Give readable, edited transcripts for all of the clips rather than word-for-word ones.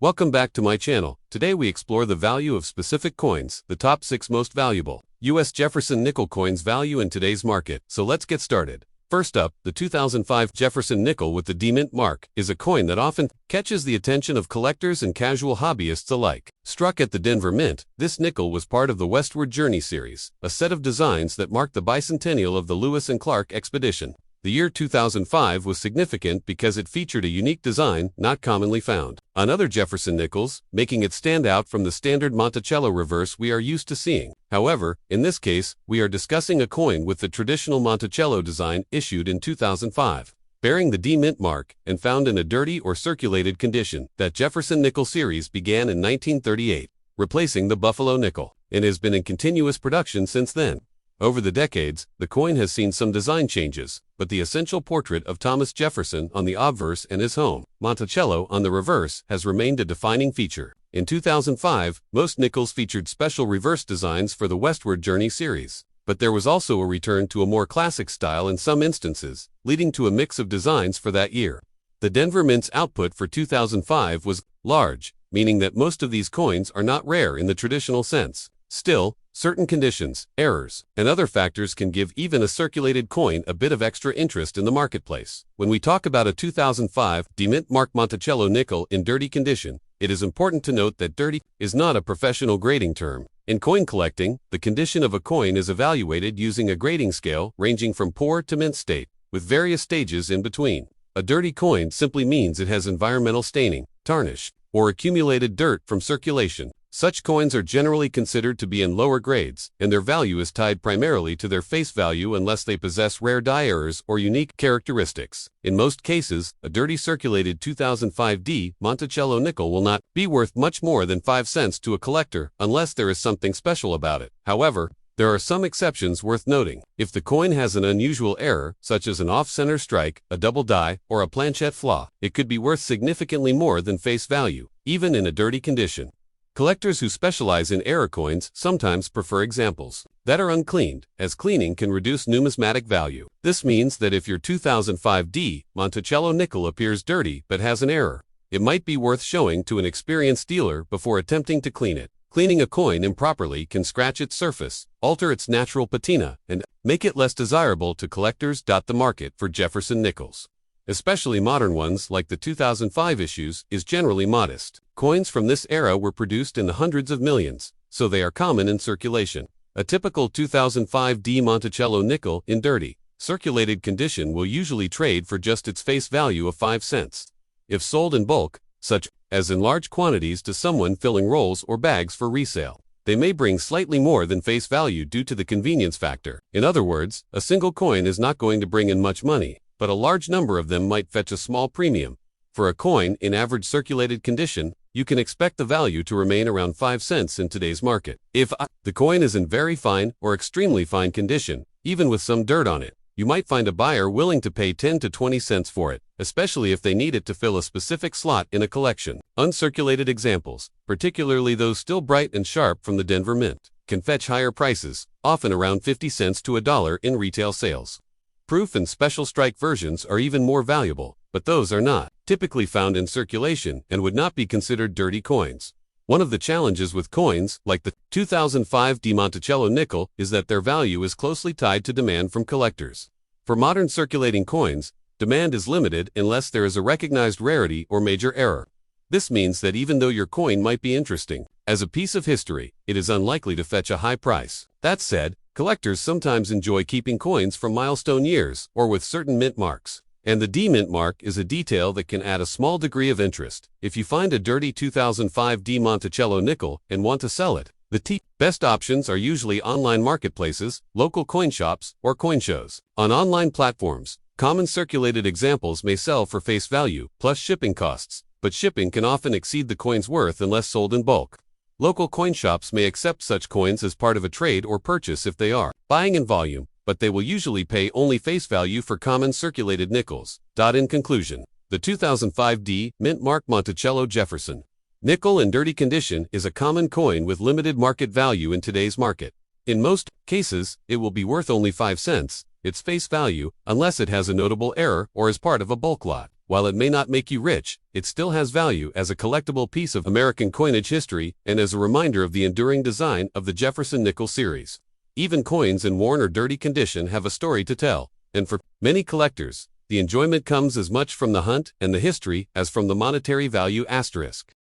Welcome back to my channel. Today we explore the value of specific coins, the top 6 most valuable U.S. Jefferson nickel coins value in today's market. So let's get started. First up, the 2005 Jefferson nickel with the D-Mint mark is a coin that often catches the attention of collectors and casual hobbyists alike. Struck at the Denver Mint, this nickel was part of the Westward Journey series, a set of designs that marked the bicentennial of the Lewis and Clark expedition. The year 2005 was significant because it featured a unique design not commonly found on other Jefferson nickels, making it stand out from the standard Monticello reverse we are used to seeing. However, in this case, we are discussing a coin with the traditional Monticello design issued in 2005, bearing the D-Mint mark and found in a dirty or circulated condition. That Jefferson nickel series began in 1938, replacing the Buffalo nickel, and has been in continuous production since then. Over the decades, the coin has seen some design changes, but the essential portrait of Thomas Jefferson on the obverse and his home, Monticello, on the reverse has remained a defining feature. In 2005, most nickels featured special reverse designs for the Westward Journey series, but there was also a return to a more classic style in some instances, leading to a mix of designs for that year. The Denver Mint's output for 2005 was large, meaning that most of these coins are not rare in the traditional sense. Still, certain conditions, errors, and other factors can give even a circulated coin a bit of extra interest in the marketplace. When we talk about a 2005 D-Mint mark Monticello nickel in dirty condition, it is important to note that dirty is not a professional grading term. In coin collecting, the condition of a coin is evaluated using a grading scale ranging from poor to mint state, with various stages in between. A dirty coin simply means it has environmental staining, tarnish, or accumulated dirt from circulation. Such coins are generally considered to be in lower grades, and their value is tied primarily to their face value unless they possess rare die errors or unique characteristics. In most cases, a dirty circulated 2005 D Monticello nickel will not be worth much more than 5 cents to a collector unless there is something special about it. However, there are some exceptions worth noting. If the coin has an unusual error, such as an off-center strike, a double die, or a planchette flaw, it could be worth significantly more than face value, even in a dirty condition. Collectors who specialize in error coins sometimes prefer examples that are uncleaned, as cleaning can reduce numismatic value. This means that if your 2005 D Monticello nickel appears dirty but has an error, it might be worth showing to an experienced dealer before attempting to clean it. Cleaning a coin improperly can scratch its surface, alter its natural patina, and make it less desirable to collectors. The market for Jefferson nickels, especially modern ones like the 2005 issues, is generally modest. Coins from this era were produced in the hundreds of millions, so they are common in circulation. A typical 2005 D Monticello nickel in dirty, circulated condition will usually trade for just its face value of 5 cents. If sold in bulk, such as in large quantities to someone filling rolls or bags for resale, they may bring slightly more than face value due to the convenience factor. In other words, a single coin is not going to bring in much money, but a large number of them might fetch a small premium. For a coin in average circulated condition, you can expect the value to remain around 5 cents in today's market. If the coin is in very fine or extremely fine condition, even with some dirt on it, you might find a buyer willing to pay 10 to 20 cents for it, especially if they need it to fill a specific slot in a collection. Uncirculated examples, particularly those still bright and sharp from the Denver Mint, can fetch higher prices, often around 50 cents to $1 in retail sales. Proof and special strike versions are even more valuable, but those are not typically found in circulation and would not be considered dirty coins. One of the challenges with coins like the 2005 D Monticello nickel is that their value is closely tied to demand from collectors. For modern circulating coins, demand is limited unless there is a recognized rarity or major error. This means that even though your coin might be interesting as a piece of history, it is unlikely to fetch a high price. That said, collectors sometimes enjoy keeping coins from milestone years or with certain mint marks, and the D-Mint mark is a detail that can add a small degree of interest. If you find a dirty 2005 D Monticello nickel and want to sell it, the best options are usually online marketplaces, local coin shops, or coin shows. On online platforms, common circulated examples may sell for face value plus shipping costs, but shipping can often exceed the coin's worth unless sold in bulk. Local coin shops may accept such coins as part of a trade or purchase if they are buying in volume, but they will usually pay only face value for common circulated nickels. In conclusion, the 2005 D Mint mark Monticello Jefferson nickel in dirty condition is a common coin with limited market value in today's market. In most cases, it will be worth only 5 cents, its face value, unless it has a notable error or is part of a bulk lot. While it may not make you rich, it still has value as a collectible piece of American coinage history and as a reminder of the enduring design of the Jefferson nickel series. Even coins in worn or dirty condition have a story to tell, and for many collectors, the enjoyment comes as much from the hunt and the history as from the monetary value asterisk.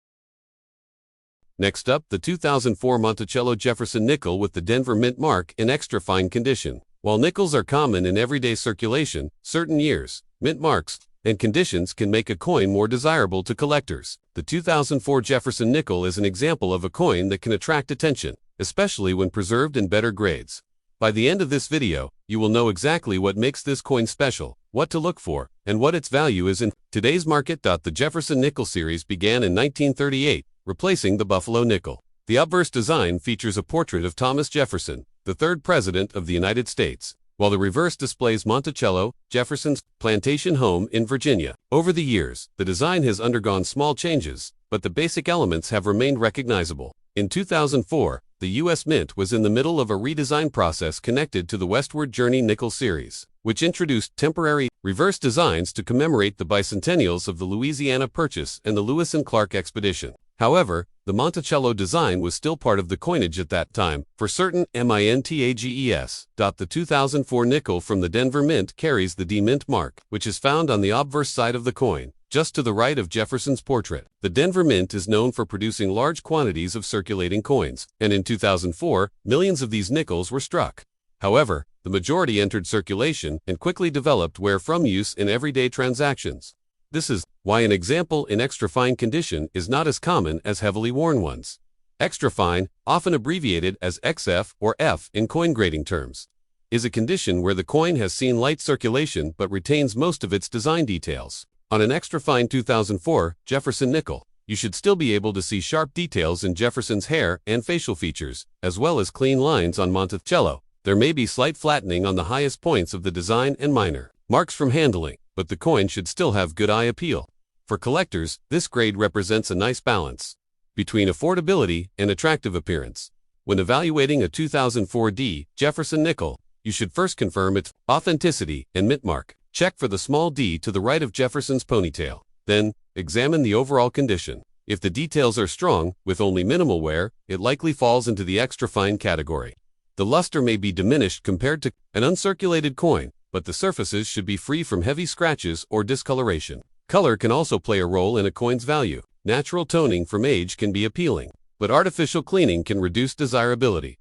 Next up, the 2004 Monticello Jefferson nickel with the Denver Mint mark in extra fine condition. While nickels are common in everyday circulation, certain years, mint marks, and conditions can make a coin more desirable to collectors. The 2004 Jefferson nickel is an example of a coin that can attract attention, especially when preserved in better grades. By the end of this video, you will know exactly what makes this coin special, what to look for, and what its value is in today's market. The Jefferson nickel series began in 1938, replacing the Buffalo nickel. The obverse design features a portrait of Thomas Jefferson, the third president of the United States, while the reverse displays Monticello Jefferson's plantation home in Virginia. Over the years, the design has undergone small changes, but the basic elements have remained recognizable. In 2004, the U.S. Mint was in the middle of a redesign process connected to the Westward Journey nickel series, which introduced temporary reverse designs to commemorate the bicentennials of the Louisiana Purchase and the Lewis and Clark expedition. However, the Monticello design was still part of the coinage at that time, for certain mintages. The 2004 nickel from the Denver Mint carries the D Mint mark, which is found on the obverse side of the coin, just to the right of Jefferson's portrait. The Denver Mint is known for producing large quantities of circulating coins, and in 2004, millions of these nickels were struck. However, the majority entered circulation and quickly developed wear from use in everyday transactions. This is why an example in extra fine condition is not as common as heavily worn ones. Extra fine, often abbreviated as XF or F in coin grading terms, is a condition where the coin has seen light circulation but retains most of its design details. On an extra fine 2004 Jefferson nickel, you should still be able to see sharp details in Jefferson's hair and facial features, as well as clean lines on Monticello. There may be slight flattening on the highest points of the design and minor marks from handling, but the coin should still have good eye appeal. For collectors, this grade represents a nice balance between affordability and attractive appearance. When evaluating a 2004 D Jefferson nickel, you should first confirm its authenticity and mint mark. Check for the small D to the right of Jefferson's ponytail. Then, examine the overall condition. If the details are strong, with only minimal wear, it likely falls into the extra fine category. The luster may be diminished compared to an uncirculated coin, but the surfaces should be free from heavy scratches or discoloration. Color can also play a role in a coin's value. Natural toning from age can be appealing, but artificial cleaning can reduce desirability.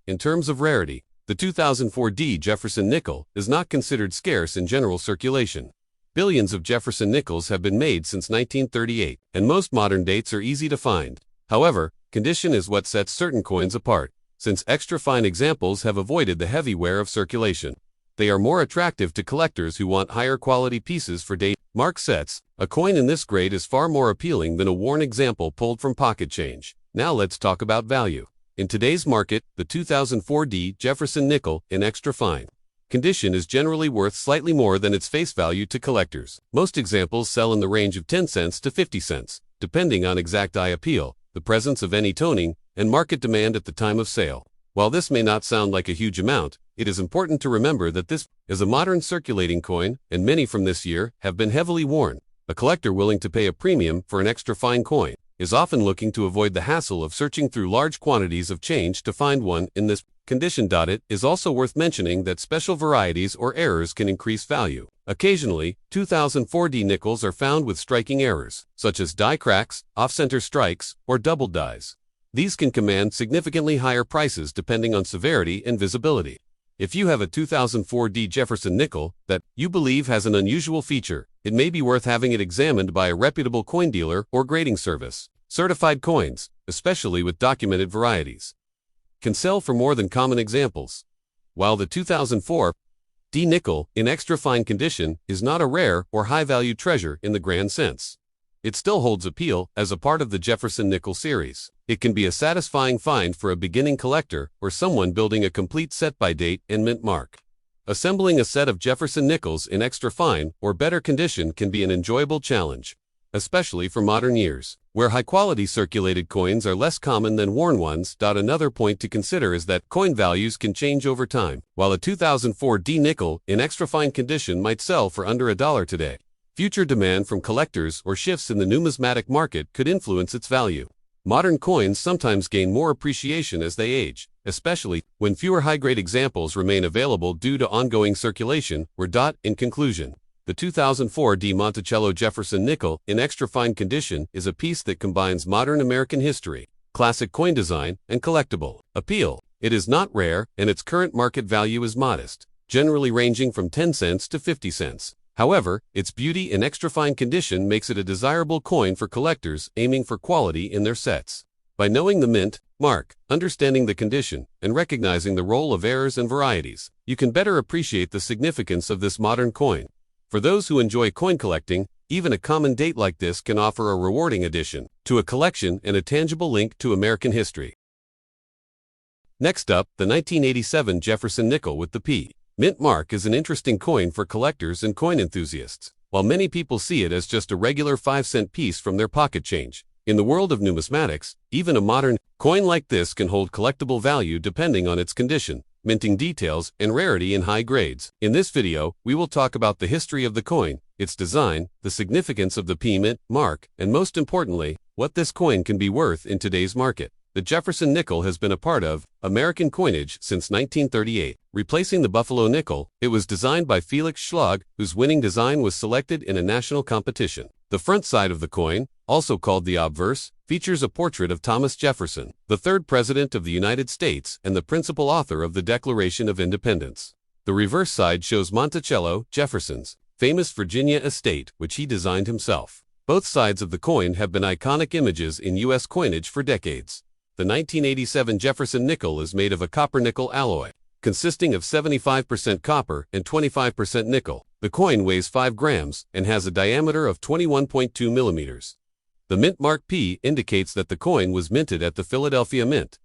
In terms of rarity, the 2004 D Jefferson nickel is not considered scarce in general circulation. Billions of Jefferson nickels have been made since 1938, and most modern dates are easy to find. However, condition is what sets certain coins apart, since extra fine examples have avoided the heavy wear of circulation. They are more attractive to collectors who want higher quality pieces for date mark sets. A coin in this grade is far more appealing than a worn example pulled from pocket change. Now let's talk about value. In today's market, the 2004 D Jefferson nickel in extra fine condition is generally worth slightly more than its face value to collectors. Most examples sell in the range of 10 cents to 50 cents, depending on exact eye appeal, the presence of any toning, and market demand at the time of sale. While this may not sound like a huge amount, it is important to remember that this is a modern circulating coin, and many from this year have been heavily worn. A collector willing to pay a premium for an extra fine coin is often looking to avoid the hassle of searching through large quantities of change to find one in this condition. It is also worth mentioning that special varieties or errors can increase value. Occasionally, 2004 D nickels are found with striking errors, such as die cracks, off-center strikes, or double dies. These can command significantly higher prices depending on severity and visibility. If you have a 2004 D Jefferson nickel that you believe has an unusual feature, it may be worth having it examined by a reputable coin dealer or grading service. Certified coins, especially with documented varieties, can sell for more than common examples. While the 2004 D nickel in extra fine condition is not a rare or high-value treasure in the grand sense, it still holds appeal as a part of the Jefferson nickel series. It can be a satisfying find for a beginning collector or someone building a complete set by date and mint mark. Assembling a set of Jefferson nickels in extra fine or better condition can be an enjoyable challenge, especially for modern years, where high-quality circulated coins are less common than worn ones. Another point to consider is that coin values can change over time. While a 2004 D nickel in extra fine condition might sell for under $1 today, Future demand from collectors or shifts in the numismatic market could influence its value. Modern coins sometimes gain more appreciation as they age, especially when fewer high-grade examples remain available due to ongoing circulation. In conclusion, the 2004 Monticello Jefferson nickel in extra fine condition is a piece that combines modern American history, classic coin design, and collectible appeal. It is not rare, and its current market value is modest, generally ranging from 10 cents to 50 cents. However, its beauty and extra fine condition makes it a desirable coin for collectors aiming for quality in their sets. By knowing the mint, mark, understanding the condition, and recognizing the role of errors and varieties, you can better appreciate the significance of this modern coin. For those who enjoy coin collecting, even a common date like this can offer a rewarding addition to a collection and a tangible link to American history. Next up, the 1987 Jefferson nickel with the P. Mint mark is an interesting coin for collectors and coin enthusiasts. While many people see it as just a regular 5-cent piece from their pocket change, in the world of numismatics, even a modern coin like this can hold collectible value depending on its condition, minting details, and rarity in high grades. In this video, we will talk about the history of the coin, its design, the significance of the P mint mark, and most importantly, what this coin can be worth in today's market. The Jefferson nickel has been a part of American coinage since 1938. Replacing the Buffalo nickel, it was designed by Felix Schlag, whose winning design was selected in a national competition. The front side of the coin, also called the obverse, features a portrait of Thomas Jefferson, the third President of the United States and the principal author of the Declaration of Independence. The reverse side shows Monticello Jefferson's famous Virginia estate, which he designed himself. Both sides of the coin have been iconic images in U.S. coinage for decades. The 1987 Jefferson nickel is made of a copper-nickel alloy, consisting of 75% copper and 25% nickel. The coin weighs 5 grams and has a diameter of 21.2 millimeters. The mint mark P indicates that the coin was minted at the Philadelphia Mint.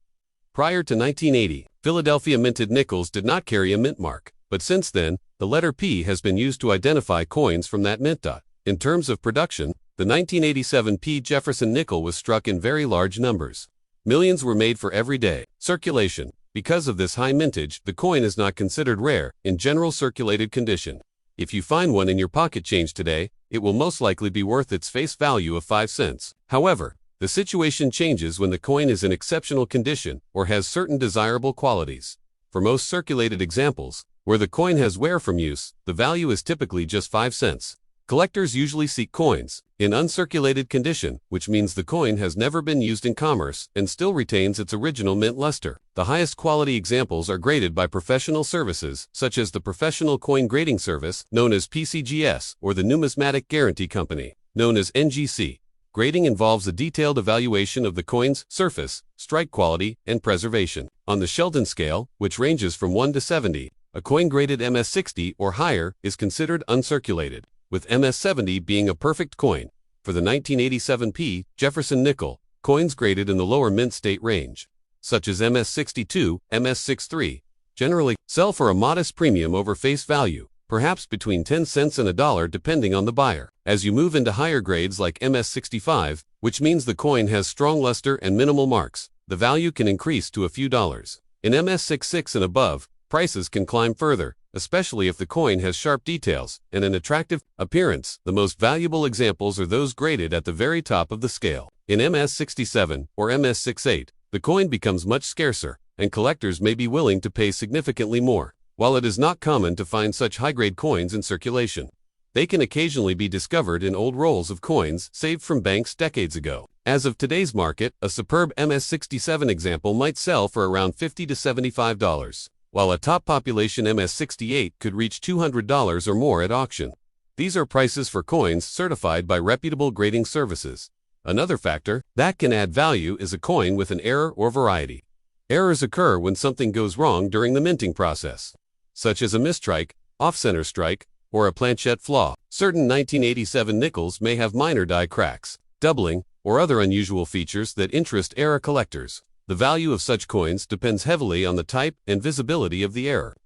Prior to 1980, Philadelphia minted nickels did not carry a mint mark, but since then, the letter P has been used to identify coins from that mint. In terms of production, the 1987 P Jefferson nickel was struck in very large numbers. Millions were made for everyday circulation. Because of this high mintage, the coin is not considered rare in general circulated condition. If you find one in your pocket change today, it will most likely be worth its face value of 5 cents. However, the situation changes when the coin is in exceptional condition or has certain desirable qualities. For most circulated examples, where the coin has wear from use, the value is typically just 5 cents. Collectors usually seek coins in uncirculated condition, which means the coin has never been used in commerce and still retains its original mint luster. The highest quality examples are graded by professional services, such as the Professional Coin Grading Service, known as PCGS, or the Numismatic Guarantee Company, known as NGC. Grading involves a detailed evaluation of the coin's surface, strike quality, and preservation. On the Sheldon scale, which ranges from 1 to 70, a coin graded MS60 or higher is considered uncirculated, with MS70 being a perfect coin. For the 1987 P Jefferson nickel, coins graded in the lower mint state range, such as MS62, MS63, generally sell for a modest premium over face value, perhaps between 10 cents and $1 depending on the buyer. As you move into higher grades like MS65, which means the coin has strong luster and minimal marks, the value can increase to a few dollars. In MS66 and above, prices can climb further, especially if the coin has sharp details and an attractive appearance. The most valuable examples are those graded at the very top of the scale. In MS67 or MS68, the coin becomes much scarcer, and collectors may be willing to pay significantly more. While it is not common to find such high-grade coins in circulation, they can occasionally be discovered in old rolls of coins saved from banks decades ago. As of today's market, a superb MS67 example might sell for around $50 to $75. While a top population MS68 could reach $200 or more at auction. These are prices for coins certified by reputable grading services. Another factor that can add value is a coin with an error or variety. Errors occur when something goes wrong during the minting process, such as a mistrike, off-center strike, or a planchette flaw. Certain 1987 nickels may have minor die cracks, doubling, or other unusual features that interest error collectors. The value of such coins depends heavily on the type and visibility of the error.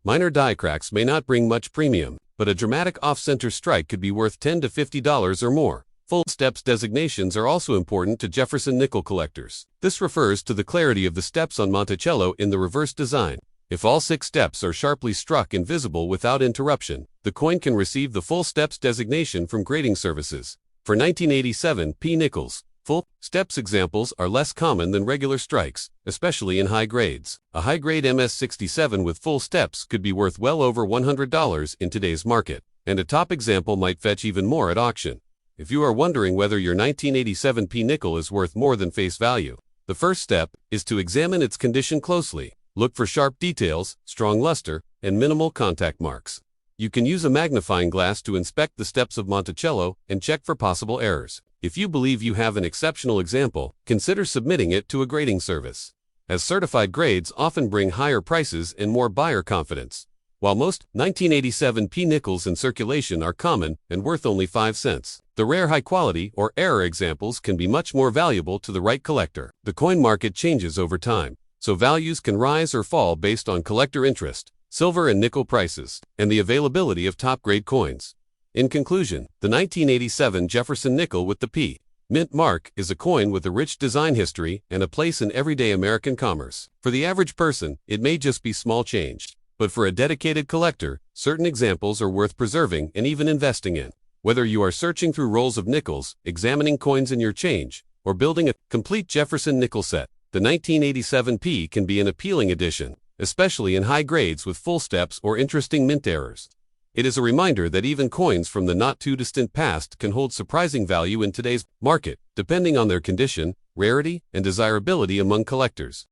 Minor die cracks may not bring much premium, but a dramatic off-center strike could be worth $10 to $50 or more. Full steps designations are also important to Jefferson nickel collectors. This refers to the clarity of the steps on Monticello in the reverse design. If all 6 steps are sharply struck and visible without interruption, the coin can receive the full steps designation from grading services. For 1987 P nickels, full steps examples are less common than regular strikes, especially in high grades. A high-grade MS-67 with full steps could be worth well over $100 in today's market, and a top example might fetch even more at auction. If you are wondering whether your 1987 P nickel is worth more than face value, the first step is to examine its condition closely. Look for sharp details, strong luster, and minimal contact marks. You can use a magnifying glass to inspect the steps of Monticello and check for possible errors. If you believe you have an exceptional example, consider submitting it to a grading service, as certified grades often bring higher prices and more buyer confidence. While most 1987 P nickels in circulation are common and worth only 5 cents, the rare high-quality or error examples can be much more valuable to the right collector. The coin market changes over time, so values can rise or fall based on collector interest, silver and nickel prices, and the availability of top-grade coins. In conclusion, the 1987 Jefferson nickel with the P mint mark is a coin with a rich design history and a place in everyday American commerce. For the average person, it may just be small change, but for a dedicated collector, certain examples are worth preserving and even investing in. Whether you are searching through rolls of nickels, examining coins in your change, or building a complete Jefferson nickel set, the 1987 P can be an appealing addition, especially in high grades with full steps or interesting mint errors. It is a reminder that even coins from the not-too-distant past can hold surprising value in today's market, depending on their condition, rarity, and desirability among collectors.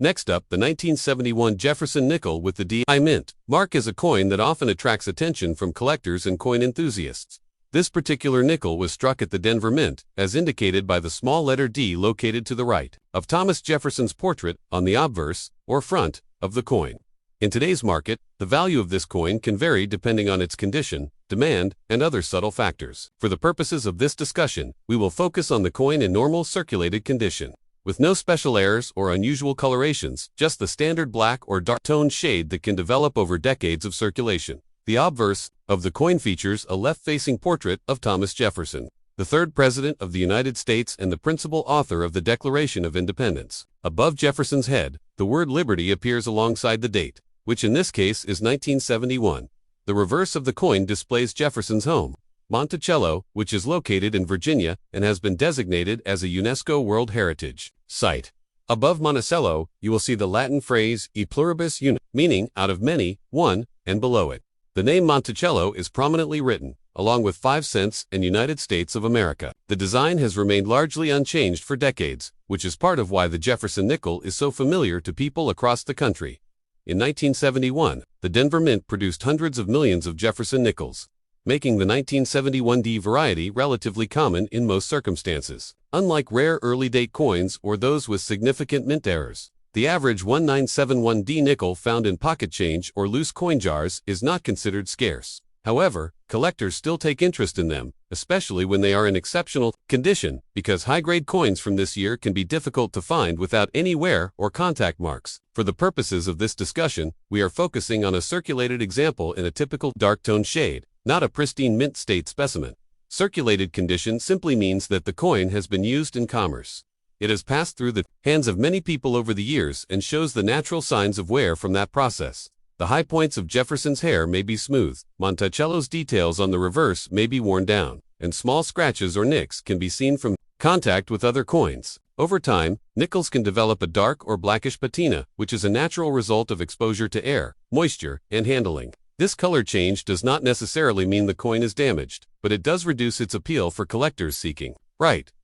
Next up, the 1971 Jefferson nickel with the D mint mark is a coin that often attracts attention from collectors and coin enthusiasts. This particular nickel was struck at the Denver Mint, as indicated by the small letter D located to the right of Thomas Jefferson's portrait on the obverse, or front, of the coin. In today's market, the value of this coin can vary depending on its condition, demand, and other subtle factors. For the purposes of this discussion, we will focus on the coin in normal circulated condition, with no special errors or unusual colorations, just the standard black or dark toned shade that can develop over decades of circulation. The obverse of the coin features a left-facing portrait of Thomas Jefferson, the third President of the United States and the principal author of the Declaration of Independence. Above Jefferson's head, the word Liberty appears alongside the date, which in this case is 1971. The reverse of the coin displays Jefferson's home, Monticello, which is located in Virginia and has been designated as a UNESCO World Heritage Site. Above Monticello, you will see the Latin phrase e pluribus unum, meaning out of many, one, and below it, the name Monticello is prominently written, along with 5 cents and United States of America. The design has remained largely unchanged for decades, which is part of why the Jefferson nickel is so familiar to people across the country. In 1971, the Denver Mint produced hundreds of millions of Jefferson nickels, making the 1971 D variety relatively common in most circumstances. Unlike rare early-date coins or those with significant mint errors, the average 1971D nickel found in pocket change or loose coin jars is not considered scarce. However, collectors still take interest in them, especially when they are in exceptional condition, because high-grade coins from this year can be difficult to find without any wear or contact marks. For the purposes of this discussion, we are focusing on a circulated example in a typical dark-toned shade, not a pristine mint state specimen. Circulated condition simply means that the coin has been used in commerce. It has passed through the hands of many people over the years and shows the natural signs of wear from that process. The high points of Jefferson's hair may be smooth, Monticello's details on the reverse may be worn down, and small scratches or nicks can be seen from contact with other coins. Over time, nickels can develop a dark or blackish patina, which is a natural result of exposure to air, moisture, and handling. This color change does not necessarily mean the coin is damaged, but it does reduce its appeal for collectors seeking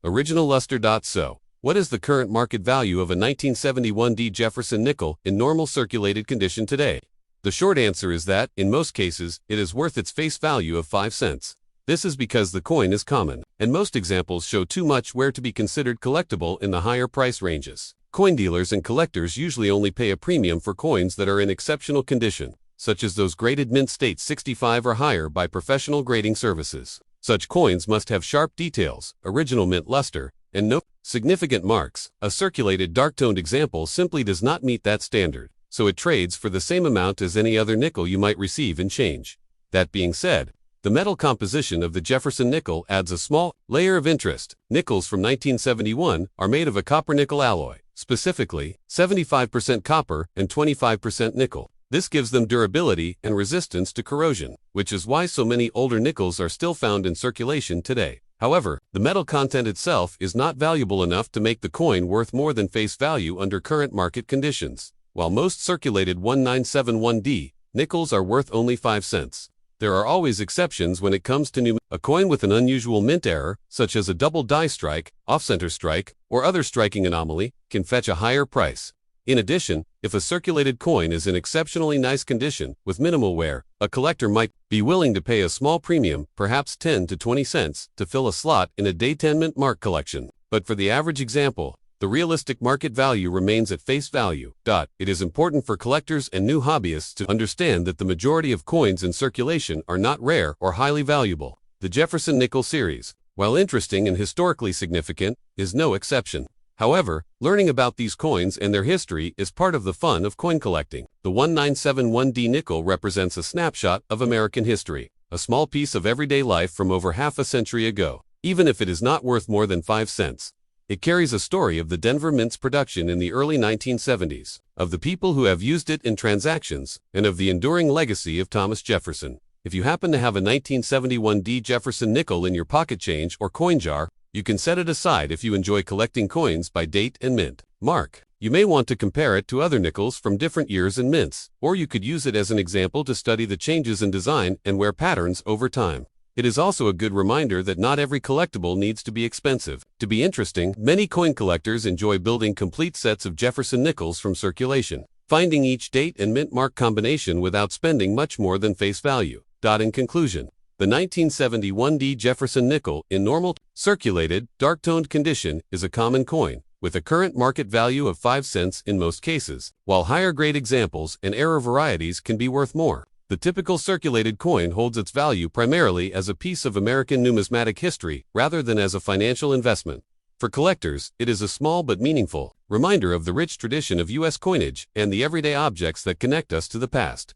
original luster. So, what is the current market value of a 1971 D Jefferson nickel in normal circulated condition today? The short answer is that, in most cases, it is worth its face value of 5 cents. This is because the coin is common, and most examples show too much wear to be considered collectible in the higher price ranges. Coin dealers and collectors usually only pay a premium for coins that are in exceptional condition, such as those graded mint state 65 or higher by professional grading services. Such coins must have sharp details, original mint luster, and no significant marks. A circulated dark-toned example simply does not meet that standard, so it trades for the same amount as any other nickel you might receive in change. That being said, the metal composition of the Jefferson nickel adds a small layer of interest. Nickels from 1971 are made of a copper-nickel alloy, specifically 75% copper and 25% nickel. This gives them durability and resistance to corrosion, which is why so many older nickels are still found in circulation today. However, the metal content itself is not valuable enough to make the coin worth more than face value under current market conditions. While most circulated 1971D nickels are worth only 5 cents. There are always exceptions when it comes to a coin with an unusual mint error, such as a double die strike, off-center strike, or other striking anomaly, can fetch a higher price. In addition, if a circulated coin is in exceptionally nice condition, with minimal wear, a collector might be willing to pay a small premium, perhaps 10 to 20 cents, to fill a slot in a day 10 mint mark collection. But for the average example, the realistic market value remains at face value. It is important for collectors and new hobbyists to understand that the majority of coins in circulation are not rare or highly valuable. The Jefferson nickel series, while interesting and historically significant, is no exception. However, learning about these coins and their history is part of the fun of coin collecting. The 1971D nickel represents a snapshot of American history, a small piece of everyday life from over half a century ago. Even if it is not worth more than 5 cents, it carries a story of the Denver Mint's production in the early 1970s, of the people who have used it in transactions, and of the enduring legacy of Thomas Jefferson. If you happen to have a 1971D Jefferson nickel in your pocket change or coin jar, you can set it aside if you enjoy collecting coins by date and mint mark. You may want to compare it to other nickels from different years and mints, or you could use it as an example to study the changes in design and wear patterns over time. It is also a good reminder that not every collectible needs to be expensive. To be interesting, many coin collectors enjoy building complete sets of Jefferson nickels from circulation, finding each date and mint mark combination without spending much more than face value. In conclusion, the 1971D Jefferson nickel in normal, circulated, dark-toned condition is a common coin, with a current market value of 5 cents in most cases, while higher-grade examples and error varieties can be worth more. The typical circulated coin holds its value primarily as a piece of American numismatic history rather than as a financial investment. For collectors, it is a small but meaningful reminder of the rich tradition of U.S. coinage and the everyday objects that connect us to the past.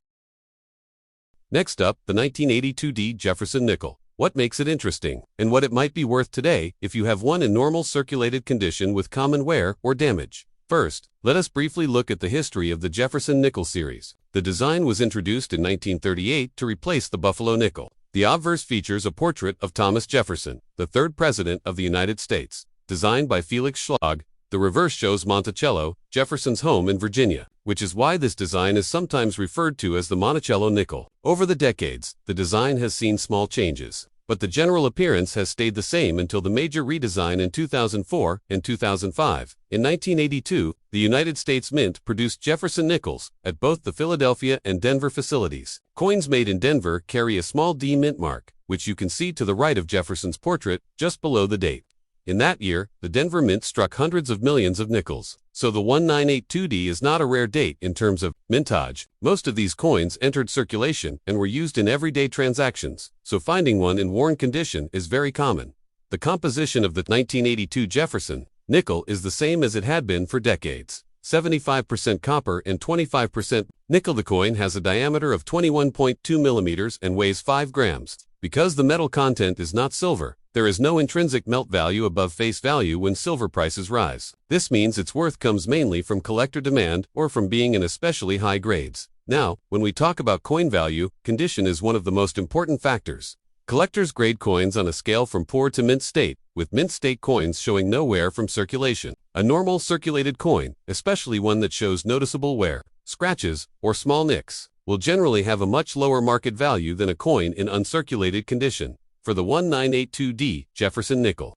Next up, the 1982D Jefferson nickel. What makes it interesting, and what it might be worth today if you have one in normal circulated condition with common wear or damage. First, let us briefly look at the history of the Jefferson nickel series. The design was introduced in 1938 to replace the Buffalo nickel. The obverse features a portrait of Thomas Jefferson, the third president of the United States, designed by Felix Schlag. The reverse shows Monticello, Jefferson's home in Virginia, which is why this design is sometimes referred to as the Monticello nickel. Over the decades, the design has seen small changes, but the general appearance has stayed the same until the major redesign in 2004 and 2005. In 1982, the United States Mint produced Jefferson nickels at both the Philadelphia and Denver facilities. Coins made in Denver carry a small D mint mark, which you can see to the right of Jefferson's portrait, just below the date. In that year, the Denver Mint struck hundreds of millions of nickels. So the 1982D is not a rare date in terms of mintage. Most of these coins entered circulation and were used in everyday transactions, so finding one in worn condition is very common. The composition of the 1982 Jefferson nickel is the same as it had been for decades. 75% copper and 25% nickel. The coin has a diameter of 21.2 millimeters and weighs 5 grams. Because the metal content is not silver, there is no intrinsic melt value above face value when silver prices rise. This means its worth comes mainly from collector demand or from being in especially high grades. Now, when we talk about coin value, condition is one of the most important factors. Collectors grade coins on a scale from poor to mint state, with mint state coins showing no wear from circulation. A normal circulated coin, especially one that shows noticeable wear, scratches, or small nicks, will generally have a much lower market value than a coin in uncirculated condition. For the 1982D Jefferson nickel,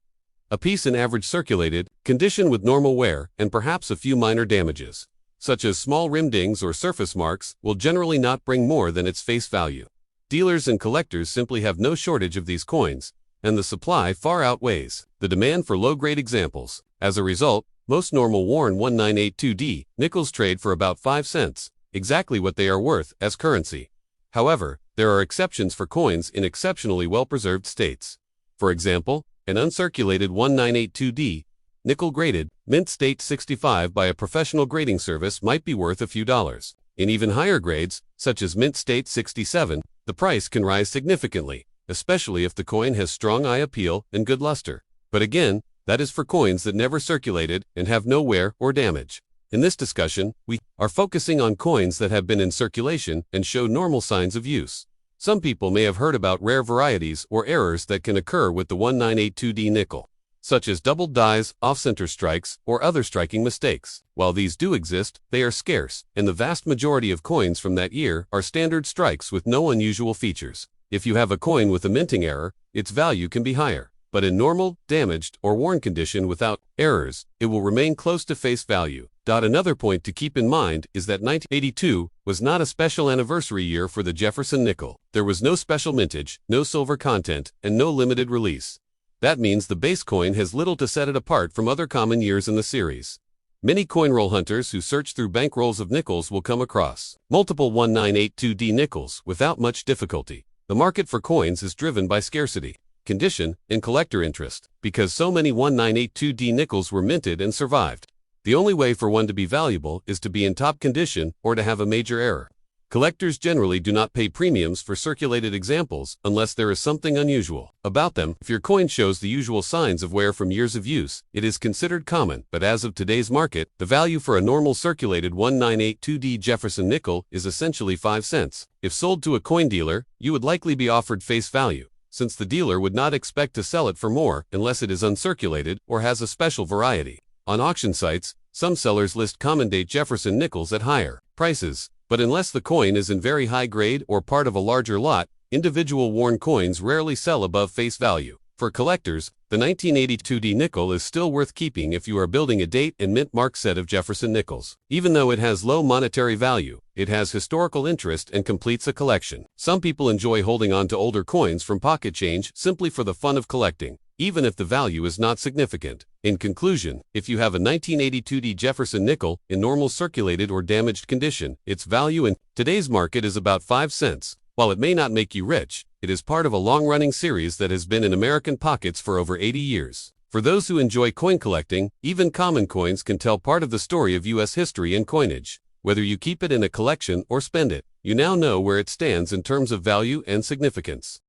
a piece in average circulated condition with normal wear and perhaps a few minor damages, such as small rim dings or surface marks, will generally not bring more than its face value. Dealers and collectors simply have no shortage of these coins, and the supply far outweighs the demand for low-grade examples. As a result, most normal worn 1982D nickels trade for about 5 cents, exactly what they are worth as currency. However, there are exceptions for coins in exceptionally well-preserved states. For example, an uncirculated 1982D, nickel-graded, mint state 65 by a professional grading service might be worth a few dollars. In even higher grades, such as mint state 67, the price can rise significantly, especially if the coin has strong eye appeal and good luster. But again, That is for coins that never circulated and have no wear or damage. In this discussion, we are focusing on coins that have been in circulation and show normal signs of use. Some people may have heard about rare varieties or errors that can occur with the 1982D nickel, such as doubled dies, off-center strikes, or other striking mistakes. While these do exist, they are scarce, and the vast majority of coins from that year are standard strikes with no unusual features. If you have a coin with a minting error, its value can be higher. But in normal, damaged, or worn condition without errors, it will remain close to face value. Another point to keep in mind is that 1982 was not a special anniversary year for the Jefferson nickel. There was no special mintage, no silver content, and no limited release. That means the base coin has little to set it apart from other common years in the series. Many coin roll hunters who search through bankrolls of nickels will come across multiple 1982D nickels without much difficulty. The market for coins is driven by scarcity, condition, and collector interest, because so many 1982D nickels were minted and survived. The only way for one to be valuable is to be in top condition or to have a major error. Collectors generally do not pay premiums for circulated examples unless there is something unusual about them. If your coin shows the usual signs of wear from years of use, it is considered common, but as of today's market, the value for a normal circulated 1982D Jefferson nickel is essentially 5 cents. If sold to a coin dealer, you would likely be offered face value, since the dealer would not expect to sell it for more unless it is uncirculated or has a special variety. On auction sites, some sellers list common-date Jefferson nickels at higher prices, but unless the coin is in very high grade or part of a larger lot, individual worn coins rarely sell above face value. For collectors, the 1982D nickel is still worth keeping if you are building a date and mint mark set of Jefferson nickels. Even though it has low monetary value, it has historical interest and completes a collection. Some people enjoy holding on to older coins from pocket change simply for the fun of collecting, even if the value is not significant. In conclusion, if you have a 1982D Jefferson nickel in normal circulated or damaged condition, its value in today's market is about 5 cents. While it may not make you rich, it is part of a long-running series that has been in American pockets for over 80 years. For those who enjoy coin collecting, even common coins can tell part of the story of U.S. history and coinage. Whether you keep it in a collection or spend it, you now know where it stands in terms of value and significance.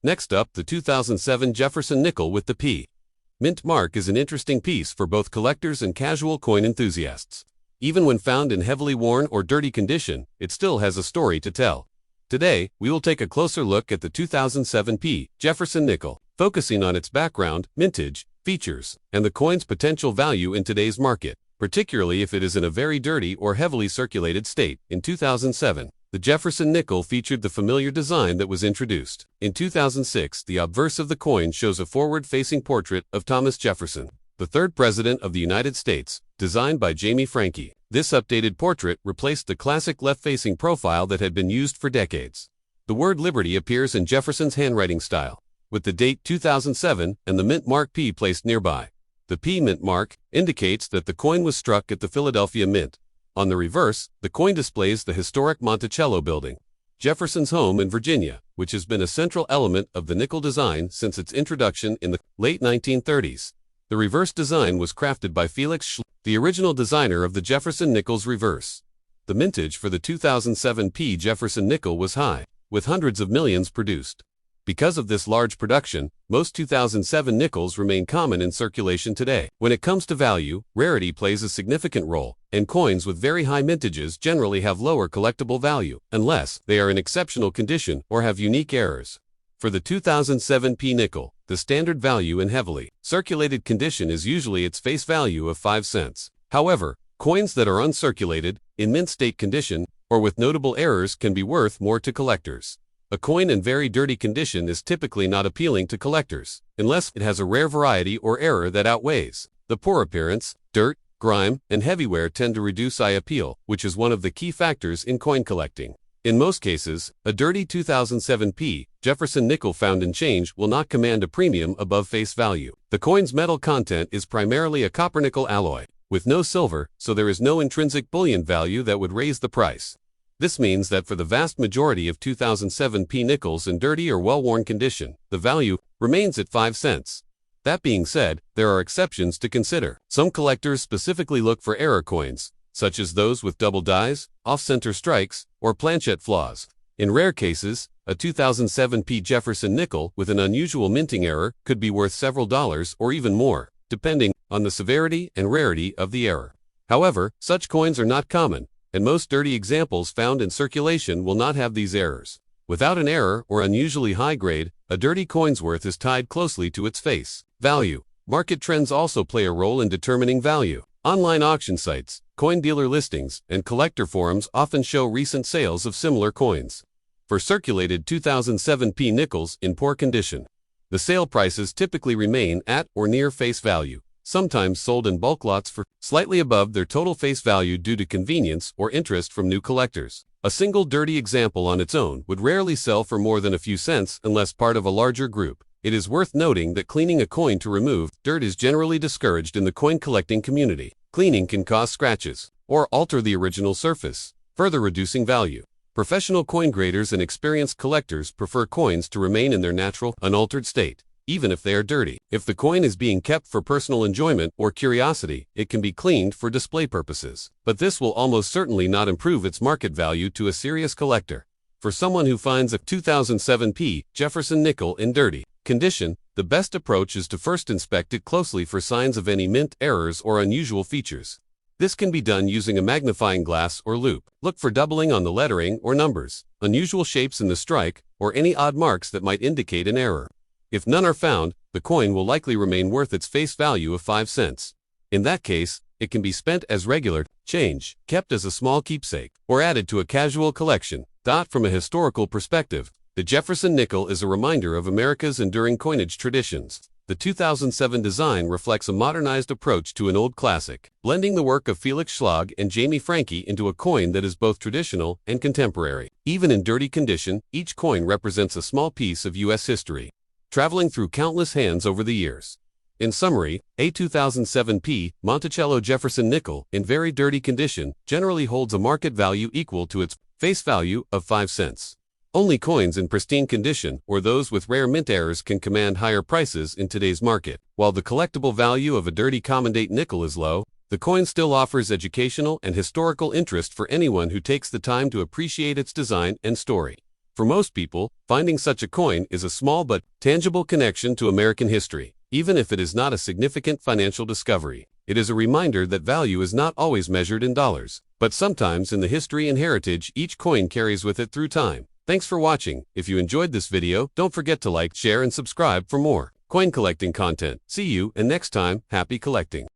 Next up, the 2007 Jefferson nickel with the P. Mint mark is an interesting piece for both collectors and casual coin enthusiasts. Even when found in heavily worn or dirty condition, it still has a story to tell. Today, we will take a closer look at the 2007 P. Jefferson nickel, focusing on its background, mintage, features, and the coin's potential value in today's market, particularly if it is in a very dirty or heavily circulated state. In 2007, the Jefferson nickel featured the familiar design that was introduced. In 2006, the obverse of the coin shows a forward-facing portrait of Thomas Jefferson, the third president of the United States, designed by Jamie Franke. This updated portrait replaced the classic left-facing profile that had been used for decades. The word Liberty appears in Jefferson's handwriting style, with the date 2007 and the mint mark P placed nearby. The P mint mark indicates that the coin was struck at the Philadelphia Mint. On the reverse, the coin displays the historic Monticello building, Jefferson's home in Virginia, which has been a central element of the nickel design since its introduction in the late 1930s. The reverse design was crafted by Felix, the original designer of the Jefferson nickel's reverse. The mintage for the 2007 P. Jefferson nickel was high, with hundreds of millions produced. Because of this large production, most 2007 nickels remain common in circulation today. When it comes to value, rarity plays a significant role, and coins with very high mintages generally have lower collectible value, unless they are in exceptional condition or have unique errors. For the 2007 P nickel, the standard value in heavily circulated condition is usually its face value of 5 cents. However, coins that are uncirculated, in mint state condition, or with notable errors can be worth more to collectors. A coin in very dirty condition is typically not appealing to collectors, unless it has a rare variety or error that outweighs. The poor appearance, dirt, grime, and heavy wear tend to reduce eye appeal, which is one of the key factors in coin collecting. In most cases, a dirty 2007 P. Jefferson nickel found in change will not command a premium above face value. The coin's metal content is primarily a copper-nickel alloy, with no silver, so there is no intrinsic bullion value that would raise the price. This means that for the vast majority of 2007 P nickels in dirty or well-worn condition, the value remains at 5 cents. That being said, there are exceptions to consider. Some collectors specifically look for error coins, such as those with double dies, off-center strikes, or planchette flaws. In rare cases, A 2007 Jefferson nickel with an unusual minting error could be worth several dollars or even more, depending on the severity and rarity of the error. However, such coins are not common, and most dirty examples found in circulation will not have these errors. Without an error or unusually high grade, a dirty coin's worth is tied closely to its face value. Market trends also play a role in determining value. Online auction sites, coin dealer listings, and collector forums often show recent sales of similar coins. For circulated 2007 nickels in poor condition, the sale prices typically remain at or near face value, sometimes sold in bulk lots for slightly above their total face value due to convenience or interest from new collectors. A single dirty example on its own would rarely sell for more than a few cents unless part of a larger group. It is worth noting that cleaning a coin to remove dirt is generally discouraged in the coin collecting community. Cleaning can cause scratches or alter the original surface, further reducing value. Professional coin graders and experienced collectors prefer coins to remain in their natural, unaltered state, even if they are dirty. If the coin is being kept for personal enjoyment or curiosity, it can be cleaned for display purposes. But this will almost certainly not improve its market value to a serious collector. For someone who finds a 2007 Jefferson nickel in dirty condition, the best approach is to first inspect it closely for signs of any mint errors or unusual features. This can be done using a magnifying glass or loupe. Look for doubling on the lettering or numbers, unusual shapes in the strike, or any odd marks that might indicate an error. If none are found, the coin will likely remain worth its face value of 5 cents. In that case, it can be spent as regular change, kept as a small keepsake, or added to a casual collection. From a historical perspective, the Jefferson nickel is a reminder of America's enduring coinage traditions. The 2007 design reflects a modernized approach to an old classic, blending the work of Felix Schlag and Jamie Franke into a coin that is both traditional and contemporary. Even in dirty condition, each coin represents a small piece of U.S. history, traveling through countless hands over the years. In summary, a 2007 Monticello Jefferson nickel in very dirty condition generally holds a market value equal to its face value of 5 cents. Only coins in pristine condition or those with rare mint errors can command higher prices in today's market. While the collectible value of a dirty common-date nickel is low, the coin still offers educational and historical interest for anyone who takes the time to appreciate its design and story. For most people, finding such a coin is a small but tangible connection to American history. Even if it is not a significant financial discovery, it is a reminder that value is not always measured in dollars, but sometimes in the history and heritage each coin carries with it through time. Thanks for watching. If you enjoyed this video, don't forget to like, share, and subscribe for more coin collecting content. See you, and next time, happy collecting.